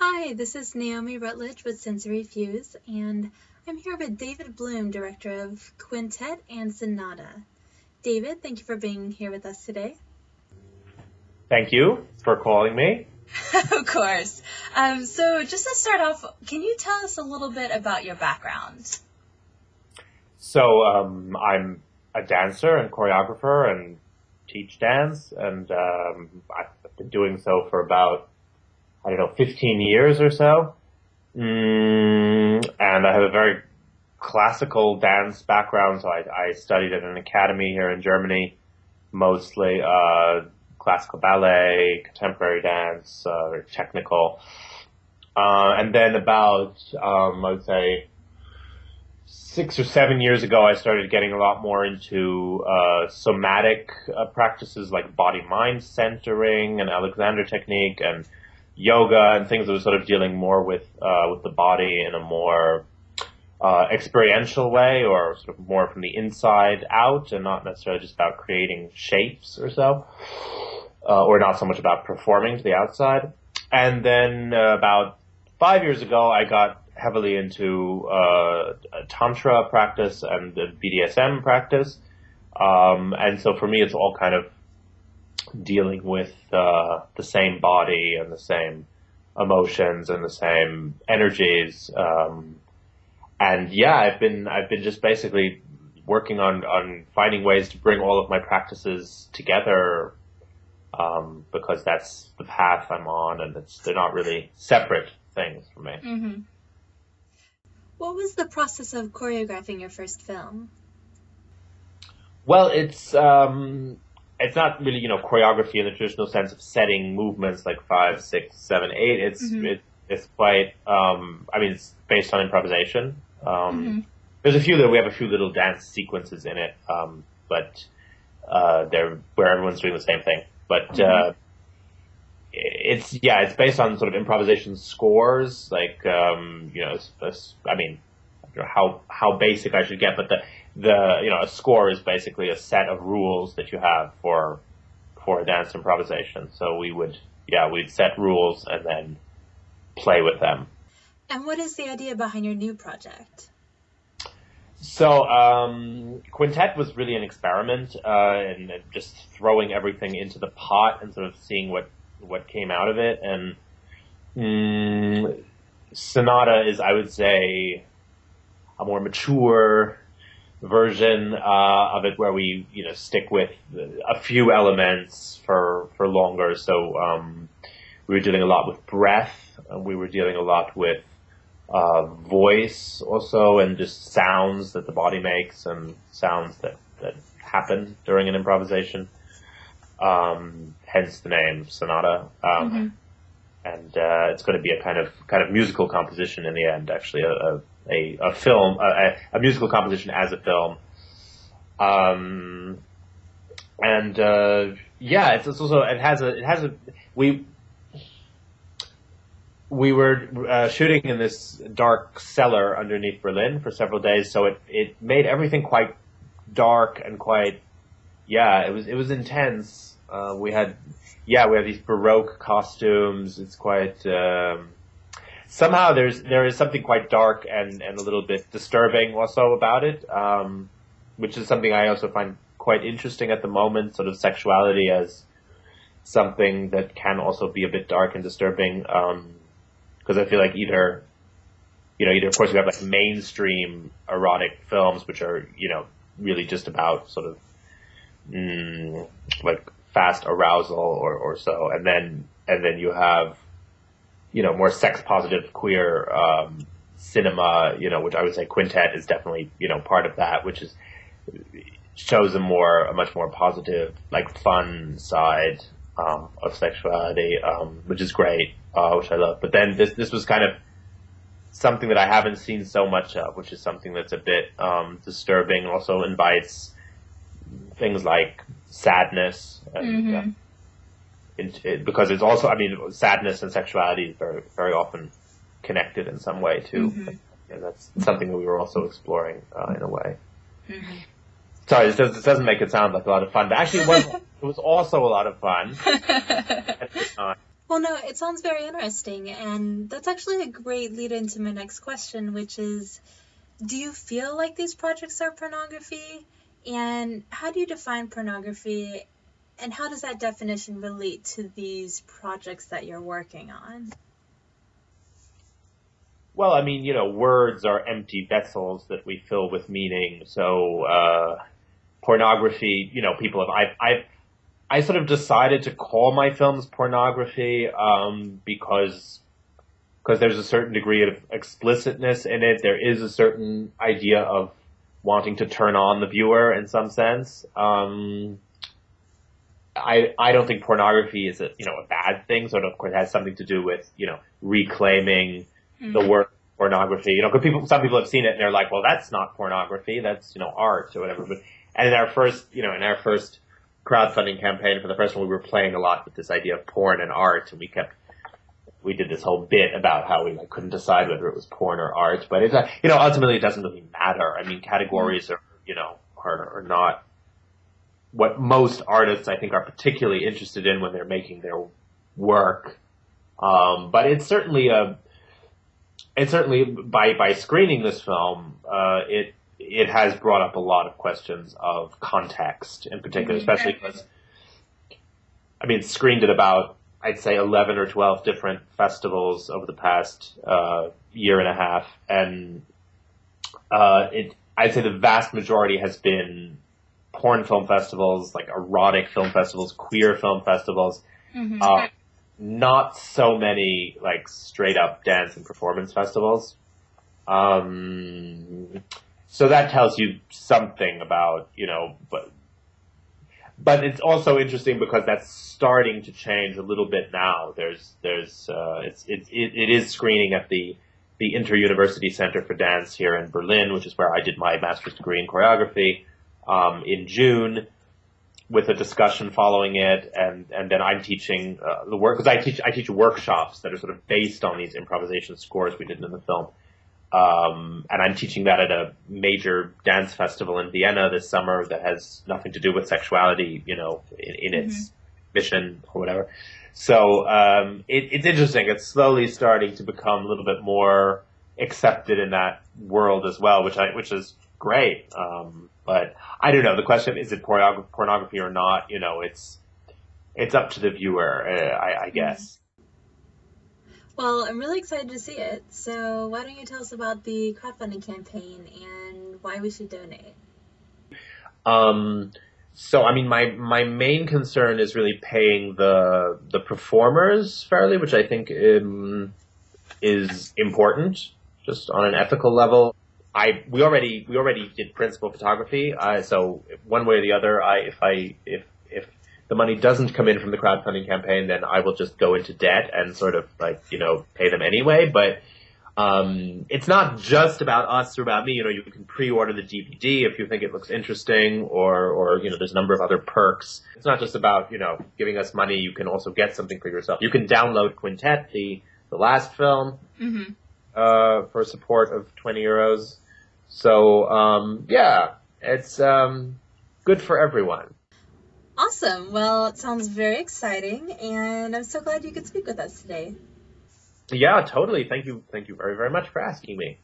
Hi, this is Naomi Rutledge with Sensory Fuse, and I'm here with David Bloom, director of Quintet and Sonata. David, thank you for being here with us today. Thank you for calling me. Of course. So just to start off, can you tell us a little bit about your background? So I'm a dancer and choreographer and teach dance, and I've been doing so for about, 15 years or so. And I have a very classical dance background, so I studied at an academy here in Germany, mostly classical ballet, contemporary dance, technical. And then about, I would say, 6 or 7 years ago, I started getting a lot more into somatic practices like body-mind centering and Alexander technique and yoga and things that were sort of dealing more with the body in a more experiential way, or sort of more from the inside out, and not necessarily just about creating shapes or so, or not so much about performing to the outside. And then about 5 years ago, I got heavily into Tantra practice and the BDSM practice. And so for me, it's all kind of dealing with the same body and the same emotions and the same energies. And yeah, I've been just basically working on finding ways to bring all of my practices together, because that's the path I'm on, and they're not really separate things for me. Mm-hmm. What was the process of choreographing your first film? Well, it's not really, choreography in the traditional sense of setting movements like 5, 6, 7, 8. It's quite, it's based on improvisation. There's we have a few little dance sequences in it, but they're where everyone's doing the same thing. But it's based on sort of improvisation scores, like I don't know how basic I should get, but a score is basically a set of rules that you have for a dance improvisation. So we'd set rules and then play with them. And what is the idea behind your new project? So Quintet was really an experiment, and just throwing everything into the pot and sort of seeing what came out of it. And Sonata is, I would say, a more mature version of it, where we stick with a few elements for longer. So we were dealing a lot with breath. We were dealing a lot with voice also, and just sounds that the body makes and sounds that happen during an improvisation. Hence the name Sonata. And it's going to be a kind of musical composition in the end, actually, a film, a musical composition as a film. We were shooting in this dark cellar underneath Berlin for several days, so it made everything quite dark and quite, it was intense. We have these Baroque costumes. It's quite, somehow there is something quite dark and a little bit disturbing also about it, which is something I also find quite interesting at the moment, sort of sexuality as something that can also be a bit dark and disturbing, because I feel like either of course we have like mainstream erotic films, which are, really just about sort of like fast arousal or so, and then you have more sex positive queer cinema, which I would say Quintet is definitely part of that, which shows a much more positive, like fun side of sexuality, which is great, which I love. But then this was kind of something that I haven't seen so much of, which is something that's a bit disturbing, also invites things like sadness, and because it's also, sadness and sexuality is very, very often connected in some way too. And that's something that we were also exploring in a way. Sorry, this doesn't make it sound like a lot of fun, but actually it was also a lot of fun at the time. Well, no, it sounds very interesting, and that's actually a great lead into my next question, which is, do you feel like these projects are pornography? And how do you define pornography? And how does that definition relate to these projects that you're working on? Well, I mean, words are empty vessels that we fill with meaning. So, pornography, people have, I sort of decided to call my films pornography, because there's a certain degree of explicitness in it. There is a certain idea of wanting to turn on the viewer in some sense. I don't think pornography is a bad thing. So it of course has something to do with reclaiming the work of pornography. Because some people have seen it and they're like, well, that's not pornography, that's art or whatever. But and in our first crowdfunding campaign for the first one, we were playing a lot with this idea of porn and art, and we did this whole bit about how we couldn't decide whether it was porn or art. But it's ultimately it doesn't really matter. I mean, categories are not what most artists, I think, are particularly interested in when they're making their work. But it's certainly by screening this film, it has brought up a lot of questions of context in particular, especially because, I mean, it's screened at about, I'd say, 11 or 12 different festivals over the past year and a half, and I'd say the vast majority has been porn film festivals, like erotic film festivals, queer film festivals. Not so many straight up dance and performance festivals. So that tells you something about, but it's also interesting because that's starting to change a little bit now. It is screening at the Inter-University Center for Dance here in Berlin, which is where I did my master's degree in choreography, in June, with a discussion following it, and then I'm teaching the work, because I teach workshops that are sort of based on these improvisation scores we did in the film. And I'm teaching that at a major dance festival in Vienna this summer that has nothing to do with sexuality, in its mission or whatever. So it's interesting. It's slowly starting to become a little bit more accepted in that world as well, which is great. But I don't know. The question is it pornography or not? It's up to the viewer, I guess. Well, I'm really excited to see it. So why don't you tell us about the crowdfunding campaign and why we should donate? So, I mean, my main concern is really paying the performers fairly, which I think is important, just on an ethical level. We already did principal photography. So one way or the other, if the money doesn't come in from the crowdfunding campaign, then I will just go into debt and sort of pay them anyway. But it's not just about us or about me. You can pre-order the DVD if you think it looks interesting, or there's a number of other perks. It's not just about giving us money. You can also get something for yourself. You can download Quintet, the last film, for support of €20. So yeah, it's good for everyone. Awesome. Well, it sounds very exciting, and I'm so glad you could speak with us today. Yeah, totally. Thank you very, very much for asking me.